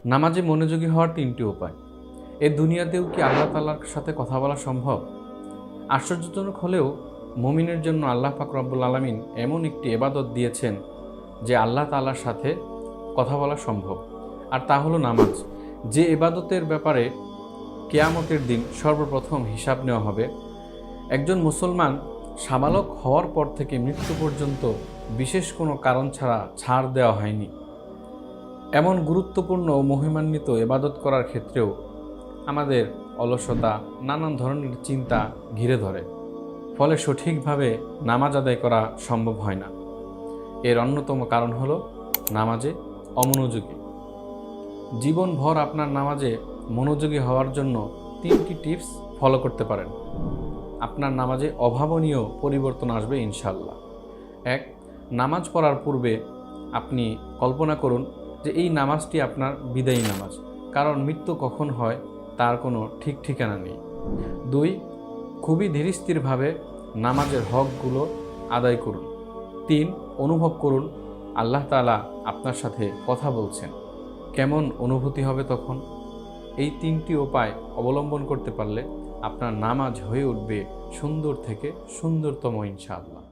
নামাজে মনোযোগী হওয়ার তিনটি উপায়। এই দুনিয়াতেও কি আল্লাহ তাআলার সাথে কথা বলা সম্ভব? আশ্চর্যজনক হলেও মুমিনের জন্য আল্লাহ পাক রব্বুল আলামিন এমন একটি ইবাদত দিয়েছেন যে আল্লাহ তাআলার সাথে কথা বলা সম্ভব, আর তা হলো নামাজ। যে ইবাদতের ব্যাপারে কিয়ামতের দিন সর্বপ্রথম হিসাব নেওয়া হবে। একজন মুসলমান সাবালক হওয়ার পর থেকে মৃত্যু পর্যন্ত বিশেষ কোনো কারণ ছাড়া ছাড় দেওয়া হয়নি। এমন গুরুত্বপূর্ণ ও মহিমান্বিত ইবাদত করার ক্ষেত্রেও আমাদের অলসতা, নানান ধরনের চিন্তা ঘিরে ধরে, ফলে সঠিকভাবে নামাজ আদায় করা সম্ভব হয় না। এর অন্যতম কারণ হলো নামাজে অমনোযোগী। জীবনভর আপনার নামাজে মনোযোগী হওয়ার জন্য 3টি টিপস ফলো করতে পারেন। আপনার নামাজে অভাবনীয় পরিবর্তন আসবে ইনশাআল্লাহ। 1. নামাজ পড়ার পূর্বে আপনি কল্পনা করুন যে এই নামাজটি আপনার বিদায়ী নামাজ, কারণ মৃত্যু কখন হয় তার কোনো ঠিক ঠিকানা নেই। 2. খুবই ধীরস্থিরভাবে নামাজের হকগুলো আদায় করুন। 3. অনুভব করুন আল্লাহ তাআলা আপনার সাথে কথা বলছেন। কেমন অনুভূতি হবে তখন? এই 3টি উপায় অবলম্বন করতে পারলে আপনার নামাজ হয়ে উঠবে সুন্দর থেকে সুন্দরতম ইনশাআল্লাহ।